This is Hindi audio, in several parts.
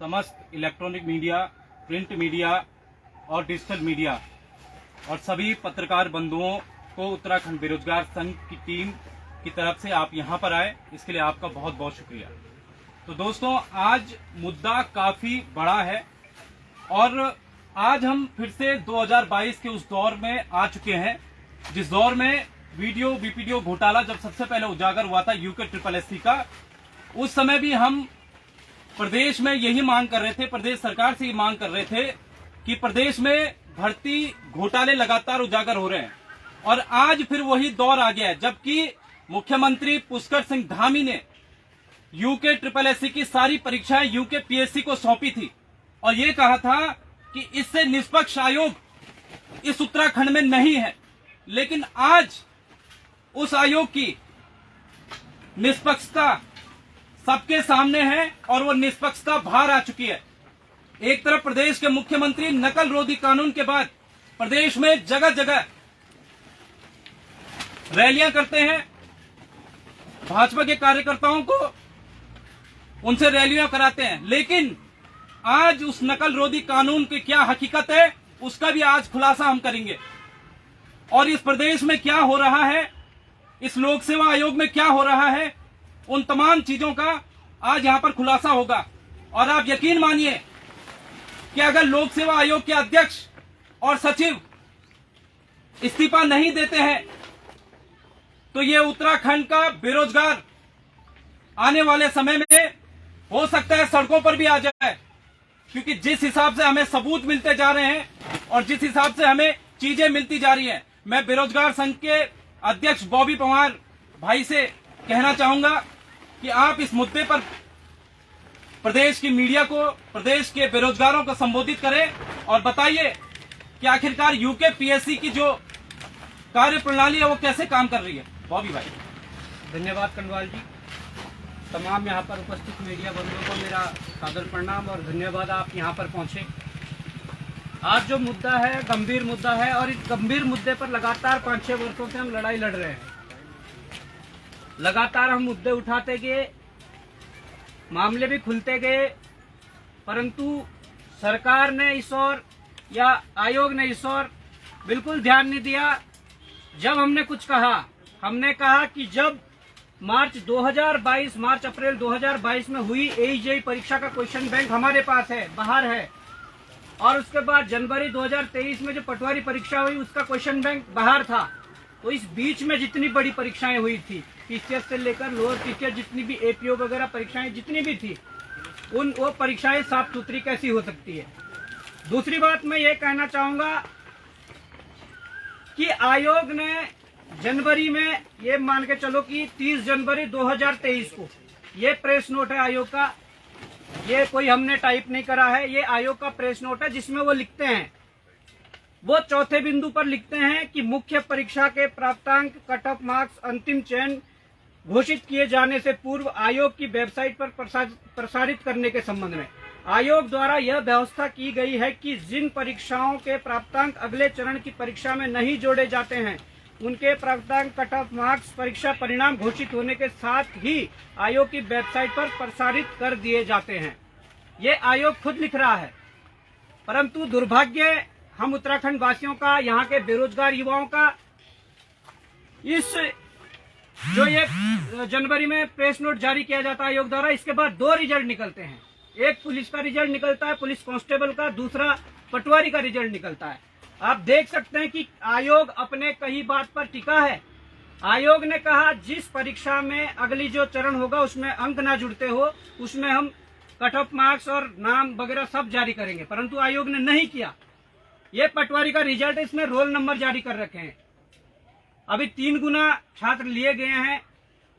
समस्त इलेक्ट्रॉनिक मीडिया, प्रिंट मीडिया और डिजिटल मीडिया और सभी पत्रकार बंधुओं को उत्तराखंड बेरोजगार संघ की टीम की तरफ से आप यहां पर आए, इसके लिए आपका बहुत बहुत शुक्रिया। तो दोस्तों, आज मुद्दा काफी बड़ा है और आज हम फिर से 2022 के उस दौर में आ चुके हैं जिस दौर में वीडियो बीपीडीओ घोटाला जब सबसे पहले उजागर हुआ था यूके SSSC का। उस समय भी हम प्रदेश में यही मांग कर रहे थे, प्रदेश सरकार से ये मांग कर रहे थे कि प्रदेश में भर्ती घोटाले लगातार उजागर हो रहे हैं और आज फिर वही दौर आ गया है, जबकि मुख्यमंत्री पुष्कर सिंह धामी ने यूके SSSC की सारी परीक्षाएं यूके PSC को सौंपी थी और ये कहा था कि इससे निष्पक्ष आयोग इस उत्तराखंड में नहीं है। लेकिन आज उस आयोग की निष्पक्षता सबके सामने है और वो निष्पक्षता बाहर आ चुकी है। एक तरफ प्रदेश के मुख्यमंत्री नकल रोधी कानून के बाद प्रदेश में जगह जगह रैलियां करते हैं, भाजपा के कार्यकर्ताओं को उनसे रैलियां कराते हैं, लेकिन आज उस नकल रोधी कानून की क्या हकीकत है उसका भी आज खुलासा हम करेंगे और इस प्रदेश में क्या हो रहा है, इस लोक सेवा आयोग में क्या हो रहा है, उन तमाम चीजों का आज यहां पर खुलासा होगा। और आप यकीन मानिए कि अगर लोक सेवा आयोग के अध्यक्ष और सचिव इस्तीफा नहीं देते हैं तो ये उत्तराखंड का बेरोजगार आने वाले समय में हो सकता है सड़कों पर भी आ जाए, क्योंकि जिस हिसाब से हमें सबूत मिलते जा रहे हैं और जिस हिसाब से हमें चीजें मिलती जा रही हैं, मैं बेरोजगार संघ के अध्यक्ष बॉबी पवार भाई से कहना चाहूंगा कि आप इस मुद्दे पर प्रदेश की मीडिया को, प्रदेश के बेरोजगारों को संबोधित करें और बताइए कि आखिरकार यूके PSC की जो कार्य प्रणाली है वो कैसे काम कर रही है। बॉबी भाई। धन्यवाद कंडवाल जी। तमाम यहाँ पर उपस्थित मीडिया बंधुओं को मेरा सादर प्रणाम और धन्यवाद, आप यहाँ पर पहुँचे। आज जो मुद्दा है गंभीर मुद्दा है और इस गंभीर मुद्दे पर लगातार 5-6 वर्षों से हम लड़ाई लड़ रहे हैं। लगातार हम मुद्दे उठाते गए, मामले भी खुलते गए, परंतु सरकार ने इस ओर या आयोग ने इस ओर बिल्कुल ध्यान नहीं दिया। जब हमने कुछ कहा, हमने कहा कि जब मार्च अप्रैल 2022 में हुई AEJE परीक्षा का क्वेश्चन बैंक हमारे पास है, बाहर है, और उसके बाद जनवरी 2023 में जो पटवारी परीक्षा हुई उसका क्वेश्चन बैंक बाहर था। तो इस बीच में जितनी बड़ी परीक्षाएं हुई थी, TCS से लेकर लोअर TCS, जितनी भी APO वगैरह परीक्षाएं जितनी भी थी, वो परीक्षाएं साफ सुथरी कैसी हो सकती है। दूसरी बात मैं ये कहना चाहूंगा कि आयोग ने जनवरी में, ये मान के चलो कि 30 जनवरी 2023 को, ये प्रेस नोट है आयोग का, ये कोई हमने टाइप नहीं करा है, ये आयोग का प्रेस नोट है जिसमें वो लिखते हैं, वो चौथे बिंदु पर लिखते हैं कि मुख्य परीक्षा के प्राप्तांक, कट ऑफ मार्क्स, अंतिम चयन घोषित किए जाने से पूर्व आयोग की वेबसाइट पर प्रसारित करने के संबंध में आयोग द्वारा यह व्यवस्था की गई है कि जिन परीक्षाओं के प्राप्तांक अगले चरण की परीक्षा में नहीं जोड़े जाते हैं उनके प्राप्तांक, कट ऑफ मार्क्स परीक्षा परिणाम घोषित होने के साथ ही आयोग की वेबसाइट पर प्रसारित कर दिए जाते हैं। ये आयोग खुद लिख रहा है, परंतु दुर्भाग्य हम उत्तराखंड वासियों का, यहाँ के बेरोजगार युवाओं का, इस जो ये जनवरी में प्रेस नोट जारी किया जाता है आयोग द्वारा, इसके बाद 2 रिजल्ट निकलते हैं। एक पुलिस का रिजल्ट निकलता है, पुलिस कांस्टेबल का, दूसरा पटवारी का रिजल्ट निकलता है। आप देख सकते हैं कि आयोग अपने कई बात पर टिका है। आयोग ने कहा जिस परीक्षा में अगली जो चरण होगा उसमें अंक ना जुड़ते हो, उसमें हम कट ऑफ मार्क्स और नाम वगैरह सब जारी करेंगे, परंतु आयोग ने नहीं किया। ये पटवारी का रिजल्ट है, इसमें रोल नंबर जारी कर रखे हैं। अभी 3 गुना छात्र लिए गए हैं,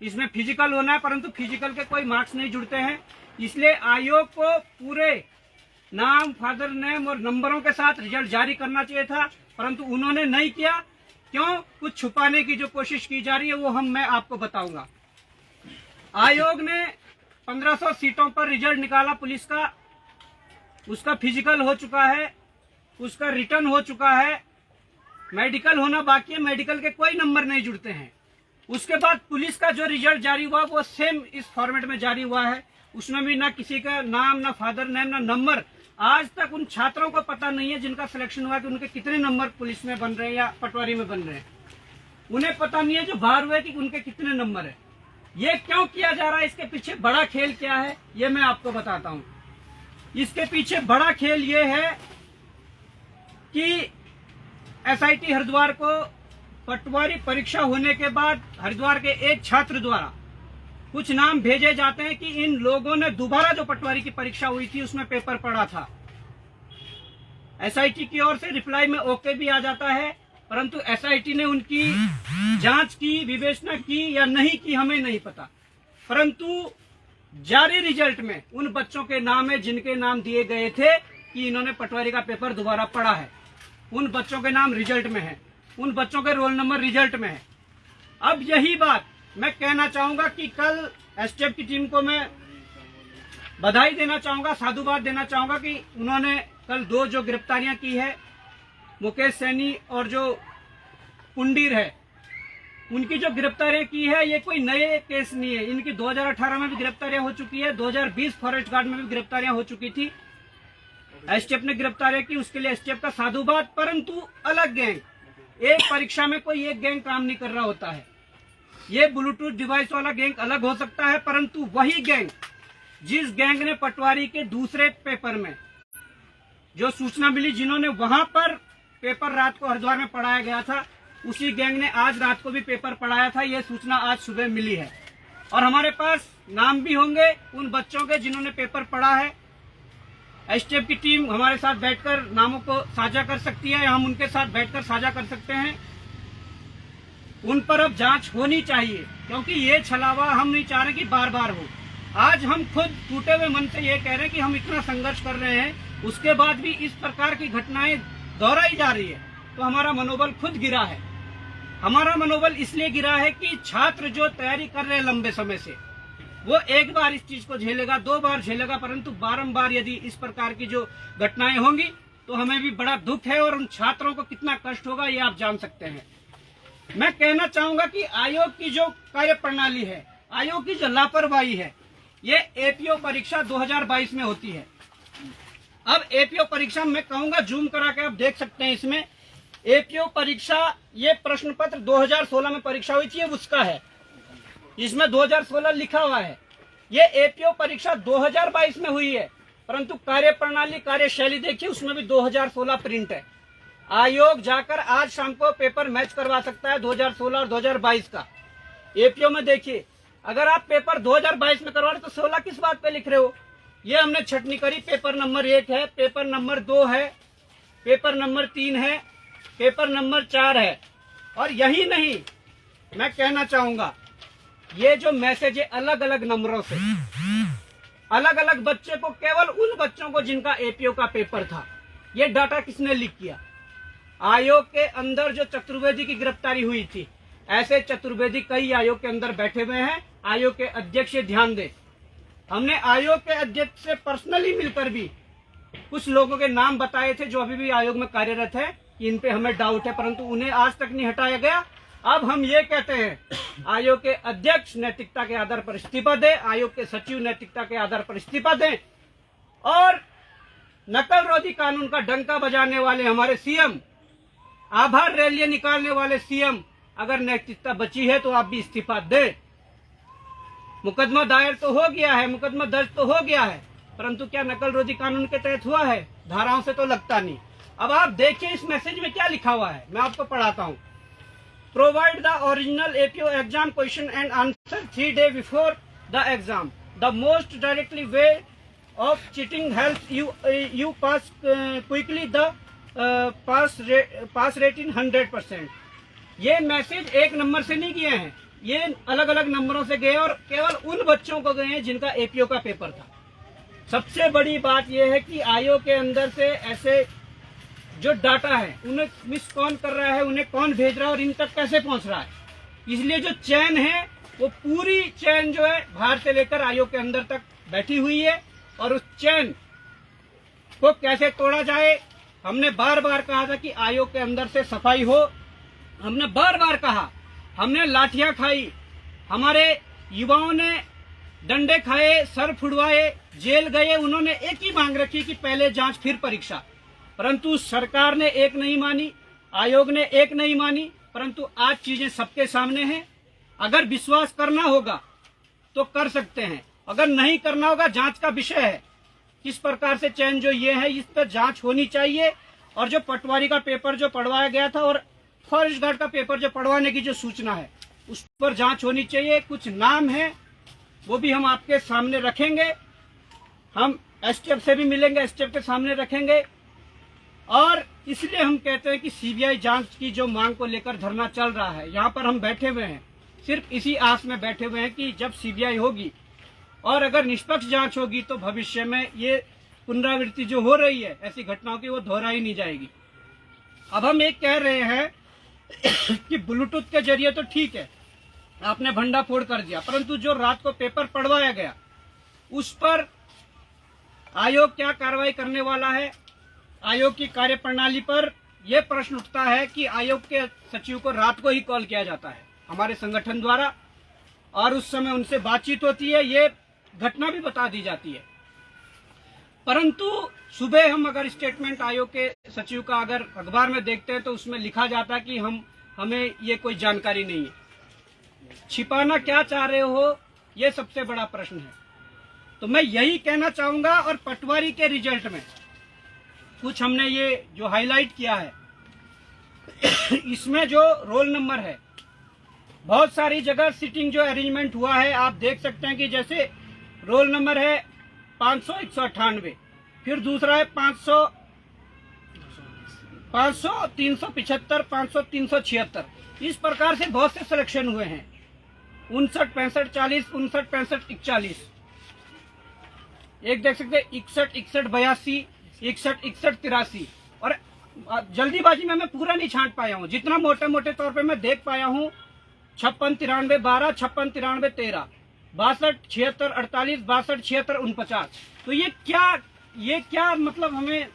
इसमें फिजिकल होना है, परंतु फिजिकल के कोई मार्क्स नहीं जुड़ते हैं। इसलिए आयोग को पूरे नाम, फादर नेम और नंबरों के साथ रिजल्ट जारी करना चाहिए था, परंतु उन्होंने नहीं किया। क्यों? कुछ छुपाने की जो कोशिश की जा रही है वो मैं आपको बताऊंगा। आयोग ने 1500 सीटों पर रिजल्ट निकाला पुलिस का, उसका फिजिकल हो चुका है, उसका रिटर्न हो चुका है, मेडिकल होना बाकी है, मेडिकल के कोई नंबर नहीं जुड़ते हैं। उसके बाद पुलिस का जो रिजल्ट जारी हुआ वो सेम इस फॉर्मेट में जारी हुआ है, उसमें भी ना किसी का नाम, ना फादर नेम, ना नंबर। आज तक उन छात्रों को पता नहीं है जिनका सिलेक्शन हुआ कि उनके कितने नंबर पुलिस में बन रहे हैं या पटवारी में बन रहे हैं। उन्हें पता नहीं है जो बाहर हुए कि उनके कितने नंबर है। ये क्यों किया जा रहा है, इसके पीछे बड़ा खेल क्या है, ये मैं आपको बताता हूँ। इसके पीछे बड़ा खेल ये है कि SIT हरिद्वार को पटवारी परीक्षा होने के बाद हरिद्वार के एक छात्र द्वारा कुछ नाम भेजे जाते हैं कि इन लोगों ने दोबारा जो पटवारी की परीक्षा हुई थी उसमें पेपर पढ़ा था। SIT की ओर से रिप्लाई में ओके भी आ जाता है, परंतु SIT ने उनकी जांच की, विवेचना की या नहीं की हमें नहीं पता। परंतु जारी रिजल्ट में उन बच्चों के नाम है जिनके नाम दिए गए थे कि इन्होंने पटवारी का पेपर दोबारा पढ़ा है। उन बच्चों के नाम रिजल्ट में है, उन बच्चों के रोल नंबर रिजल्ट में है। अब यही बात मैं कहना चाहूंगा कि कल STF की टीम को मैं बधाई देना चाहूंगा, साधुवाद देना चाहूंगा कि उन्होंने कल 2 जो गिरफ्तारियां की है, मुकेश सैनी और जो पुंडीर है, उनकी जो गिरफ्तारियां की है ये कोई नए केस नहीं है। इनकी 2018 में भी गिरफ्तारियां हो चुकी है, 2020 फॉरेस्ट गार्ड में भी गिरफ्तारियां हो चुकी थी। STF ने गिरफ्तारियां की, उसके लिए STF का साधुवाद। परंतु अलग गैंग, एक परीक्षा में कोई एक गैंग काम नहीं कर रहा होता है। ये ब्लूटूथ डिवाइस वाला गैंग अलग हो सकता है, परंतु वही गैंग जिस गैंग ने पटवारी के दूसरे पेपर में जो सूचना मिली, जिन्होंने वहां पर पेपर रात को हरिद्वार में पढ़ाया गया था, उसी गैंग ने आज रात को भी पेपर पढ़ाया था। ये सूचना आज सुबह मिली है और हमारे पास नाम भी होंगे उन बच्चों के जिन्होंने पेपर पढ़ा है। STF की टीम हमारे साथ बैठकर नामों को साझा कर सकती है, हम उनके साथ बैठकर साझा कर सकते हैं। उन पर अब जांच होनी चाहिए, क्योंकि ये छलावा हम नहीं चाह रहे कि बार बार हो। आज हम खुद टूटे हुए मन से ये कह रहे हैं कि हम इतना संघर्ष कर रहे हैं, उसके बाद भी इस प्रकार की घटनाएं दोहराई जा रही है, तो हमारा मनोबल खुद गिरा है। हमारा मनोबल इसलिए गिरा है कि छात्र जो तैयारी कर रहे हैं लंबे समय से, वो एक बार इस चीज को झेलेगा, 2 बार झेलेगा, परंतु बारंबार यदि इस प्रकार की जो घटनाएं होंगी तो हमें भी बड़ा दुख है और उन छात्रों को कितना कष्ट होगा ये आप जान सकते हैं। मैं कहना चाहूंगा कि आयोग की जो कार्य प्रणाली है, आयोग की जो लापरवाही है, ये APO परीक्षा 2022 में होती है। अब APO परीक्षा मैं कहूंगा जूम करा के आप देख सकते हैं, इसमें APO परीक्षा ये प्रश्न पत्र 2016 में परीक्षा हुई थी, ये उसका है, इसमें 2016 लिखा हुआ है। ये APO परीक्षा 2022 में हुई है, परंतु कार्य प्रणाली, कार्यशैली देखिए, उसमें भी 2016 प्रिंट है। आयोग जाकर आज शाम को पेपर मैच करवा सकता है 2016 और 2022 का। APO में देखिए, अगर आप पेपर 2022 में करवा रहे तो 16 किस बात पे लिख रहे हो? ये हमने छटनी करी। पेपर नंबर 1 है, पेपर नंबर 2 है, पेपर नंबर 3 है, पेपर नंबर 4 है। और यही नहीं, मैं कहना चाहूंगा ये जो मैसेज है अलग अलग नंबरों से, अलग अलग बच्चे को, केवल उन बच्चों को जिनका APO का पेपर था, ये डाटा किसने लीक किया? आयोग के अंदर जो चतुर्वेदी की गिरफ्तारी हुई थी, ऐसे चतुर्वेदी कई आयोग के अंदर बैठे हुए हैं। आयोग के अध्यक्ष ध्यान दें, हमने आयोग के अध्यक्ष से पर्सनली मिलकर भी कुछ लोगों के नाम बताए थे जो अभी भी आयोग में कार्यरत है कि इन पे हमें डाउट है, परंतु उन्हें आज तक नहीं हटाया गया। अब हम ये कहते हैं आयोग के अध्यक्ष नैतिकता के आधार पर इस्तीफा दें, आयोग के सचिव नैतिकता के आधार पर इस्तीफा दें, और नकल रोधी कानून का डंका बजाने वाले हमारे CM, आभार रैलियां निकालने वाले CM, अगर नैतिकता बची है तो आप भी इस्तीफा दें। मुकदमा दायर तो हो गया है, मुकदमा दर्ज तो हो गया है, परंतु क्या नकल रोधी कानून के तहत हुआ है? धाराओं से तो लगता नहीं। अब आप देखिए इस मैसेज में क्या लिखा हुआ है, मैं आपको पढ़ाता हूँ। Provide the original APO exam question and answer 3 days before the exam. The most directly way of cheating help you pass quickly the pass rate in 100%। ये मैसेज एक नंबर से नहीं किए हैं, ये अलग अलग नंबरों से गए और केवल उन बच्चों को गए हैं जिनका APO का पेपर था। सबसे बड़ी बात यह है कि आयोग के अंदर से ऐसे जो डाटा है उन्हें मिस कौन कर रहा है, उन्हें कौन भेज रहा है और इन तक कैसे पहुंच रहा है। इसलिए जो चैन है वो पूरी चैन जो है बाहर से लेकर आयोग के अंदर तक बैठी हुई है, और उस चैन को कैसे तोड़ा जाए, हमने बार बार कहा था कि आयोग के अंदर से सफाई हो। हमने बार बार कहा, हमने लाठियां खाई, हमारे युवाओं ने डंडे खाए, सर फुड़वाए, जेल गए, उन्होंने एक ही मांग रखी कि पहले जांच फिर परीक्षा। परंतु सरकार ने एक नहीं मानी, आयोग ने एक नहीं मानी, परंतु आज चीजें सबके सामने हैं। अगर विश्वास करना होगा तो कर सकते हैं, अगर नहीं करना होगा, जांच का विषय है। किस प्रकार से चयन जो ये है, इस पर जांच होनी चाहिए। और जो पटवारी का पेपर जो पढ़वाया गया था और फॉरेस्ट गार्ड का पेपर जो पढ़वाने की जो सूचना है, उस पर जांच होनी चाहिए। कुछ नाम है वो भी हम आपके सामने रखेंगे, हम एसटीएफ से भी मिलेंगे, एसटीएफ के सामने रखेंगे। और इसलिए हम कहते हैं कि सीबीआई जांच की जो मांग को लेकर धरना चल रहा है, यहाँ पर हम बैठे हुए हैं सिर्फ इसी आस में बैठे हुए हैं कि जब सीबीआई होगी और अगर निष्पक्ष जांच होगी तो भविष्य में ये पुनरावृत्ति जो हो रही है ऐसी घटनाओं की, वो दोहराई नहीं जाएगी। अब हम एक कह रहे हैं कि ब्लूटूथ के जरिए तो ठीक है, आपने भंडाफोड़ कर दिया, परंतु जो रात को पेपर पढ़वाया गया उस पर आयोग क्या कार्रवाई करने वाला है? आयोग की कार्यप्रणाली पर यह प्रश्न उठता है कि आयोग के सचिव को रात को ही कॉल किया जाता है हमारे संगठन द्वारा, और उस समय उनसे बातचीत होती है, ये घटना भी बता दी जाती है। परंतु सुबह हम अगर स्टेटमेंट आयोग के सचिव का अगर अखबार में देखते हैं तो उसमें लिखा जाता है कि हमें ये कोई जानकारी नहीं है। छिपाना क्या चाह रहे हो, ये सबसे बड़ा प्रश्न है। तो मैं यही कहना चाहूंगा। और पटवारी के रिजल्ट में कुछ हमने ये जो हाईलाइट किया है, इसमें जो रोल नंबर है, बहुत सारी जगह सीटिंग जो अरेंजमेंट हुआ है, आप देख सकते हैं कि जैसे रोल नंबर है 500-198, फिर दूसरा है 500, 375, 500, 376। इस प्रकार से बहुत से सिलेक्शन हुए हैं। 59, 65, 40, 59, 65, 41। एक देख सकते हैं 61, 61, 82, 61, 61, 83। और जल्दीबाजी में मैं पूरा नहीं छांट पाया हूँ, जितना मोटे मोटे तौर पे मैं देख पाया हूँ 56, 93, 12, 56, 93, 13, 62, 76, 48, 62, 76, 49। तो ये क्या मतलब हमें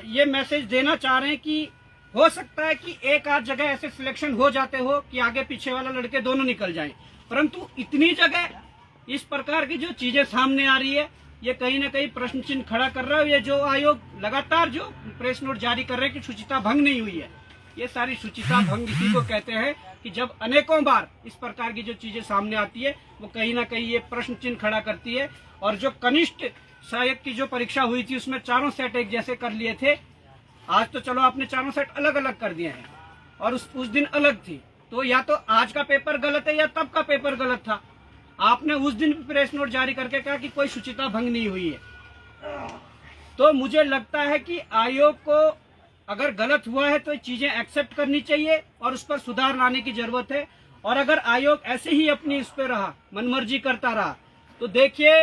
ये मैसेज देना चाह रहे हैं कि हो सकता है कि एक आध जगह ऐसे सिलेक्शन हो जाते हो कि आगे पीछे वाला लड़के दोनों निकल जाएं, परंतु इतनी जगह इस प्रकार की जो चीजें सामने आ रही है, ये कहीं ना कहीं प्रश्न चिन्ह खड़ा कर रहा है। ये जो आयोग लगातार जो प्रेस नोट जारी कर रहे हैं कि शुचिता भंग नहीं हुई है, ये सारी शुचिता भंग इसी को कहते हैं कि जब अनेकों बार इस प्रकार की जो चीजें सामने आती है, वो कहीं ना कहीं ये प्रश्न चिन्ह खड़ा करती है। और जो कनिष्ठ सहायक की जो परीक्षा हुई थी उसमें चारों सेट एक जैसे कर लिए थे। आज तो चलो आपने चारों सेट अलग अलग कर दिए हैं, और उस दिन अलग थी। तो या तो आज का पेपर गलत है या तब का पेपर गलत था। आपने उस दिन भी प्रेस नोट जारी करके कहा कि कोई शुचिता भंग नहीं हुई है। तो मुझे लगता है कि आयोग को अगर गलत हुआ है तो चीजें एक्सेप्ट करनी चाहिए और उस पर सुधार लाने की जरूरत है। और अगर आयोग ऐसे ही अपनी इस पे रहा, मनमर्जी करता रहा, तो देखिए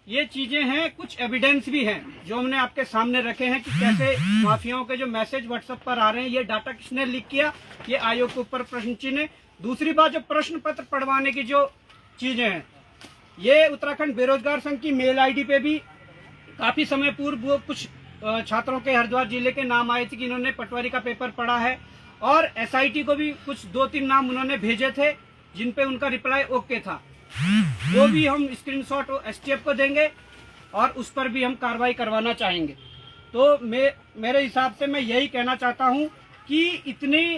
ये चीजें हैं, कुछ एविडेंस भी हैं जो हमने आपके सामने रखे हैं कि कैसे माफियाओं के जो मैसेज व्हाट्सएप पर आ रहे हैं, ये डाटा किसने लीक किया, ये आयोग के ऊपर प्रश्न चिन्ह है। दूसरी बात, जो प्रश्न पत्र पढ़वाने की जो चीजें हैं, ये उत्तराखंड बेरोजगार संघ की मेल आईडी पे भी काफी समय पूर्व वो कुछ छात्रों के हरिद्वार जिले के नाम आए थे कि इन्होंने पटवारी का पेपर पढ़ा है, और एसआईटी को भी कुछ 2-3 नाम उन्होंने भेजे थे जिन पे उनका रिप्लाई ओके था। वो भी हम स्क्रीनशॉट एसटीएफ को देंगे और उस पर भी हम कार्रवाई करवाना चाहेंगे। तो मेरे हिसाब से मैं यही कहना चाहता हूं कि इतनी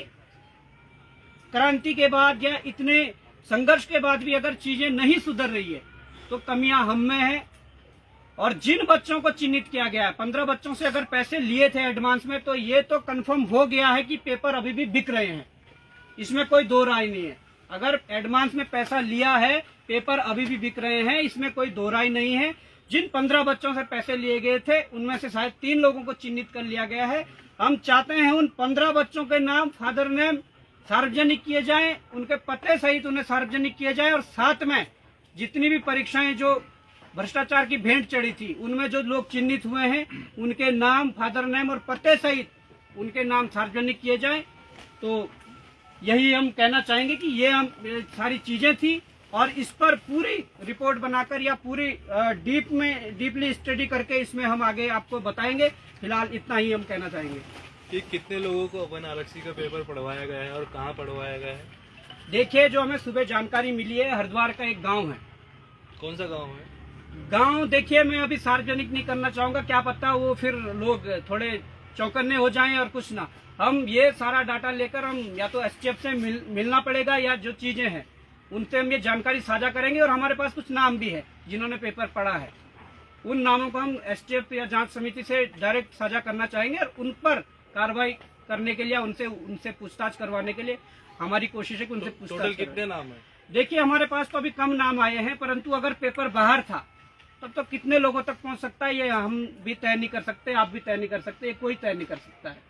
क्रांति के बाद या इतने संघर्ष के बाद भी अगर चीजें नहीं सुधर रही है तो कमियां हम में है। और जिन बच्चों को चिन्हित किया गया है, 15 बच्चों से अगर पैसे लिए थे एडवांस में, तो ये तो कंफर्म हो गया है कि पेपर अभी भी बिक रहे हैं, इसमें कोई दो राय नहीं है। अगर एडवांस में पैसा लिया है, पेपर अभी भी बिक रहे हैं, इसमें कोई दो राय नहीं है। जिन 15 बच्चों से पैसे लिए गए थे उनमें से शायद 3 लोगों को चिन्हित कर लिया गया है। हम चाहते हैं उन 15 बच्चों के नाम, फादर नेम सार्वजनिक किए जाएं, उनके पते सहित उन्हें सार्वजनिक किए जाए, और साथ में जितनी भी परीक्षाएं जो भ्रष्टाचार की भेंट चढ़ी थी उनमें जो लोग चिन्हित हुए हैं उनके नाम, फादर नेम और पते सहित उनके नाम सार्वजनिक किए जाएं। तो यही हम कहना चाहेंगे कि ये हम सारी चीजें थी, और इस पर पूरी रिपोर्ट बनाकर या पूरी डीपली स्टडी करके इसमें हम आगे आपको बताएंगे। फिलहाल इतना ही हम कहना चाहेंगे। कि कितने लोगों को अपन आरक्षी का पेपर पढ़वाया गया है और कहाँ पढ़वाया गया है? देखिए, जो हमें सुबह जानकारी मिली है, हरिद्वार का एक गांव है, कौन सा गांव है? गांव देखिए मैं अभी सार्वजनिक नहीं करना चाहूंगा, क्या पता वो फिर लोग थोड़े चौकन्ने हो जाएं और कुछ ना। हम ये सारा डाटा लेकर हम या तो एसटीएफ से मिलना पड़ेगा, या जो चीजें हैं उनसे हम ये जानकारी साझा करेंगे। और हमारे पास कुछ नाम भी है जिन्होंने पेपर पढ़ा है, उन नामों को हम एसटीएफ या जांच समिति से डायरेक्ट साझा करना चाहेंगे और उन पर कार्रवाई करने के लिए उनसे पूछताछ करवाने के लिए हमारी कोशिश है कि उनसे पूछताछ टोटल करवाएं। कितने नाम है? देखिए हमारे पास तो अभी कम नाम आए हैं, परंतु अगर पेपर बाहर था तब तो कितने लोगों तक पहुंच सकता है ये हम भी तय नहीं कर सकते, आप भी तय नहीं कर सकते, ये कोई तय नहीं कर सकता है।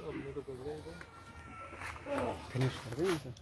अपने तो कर रहे हैं।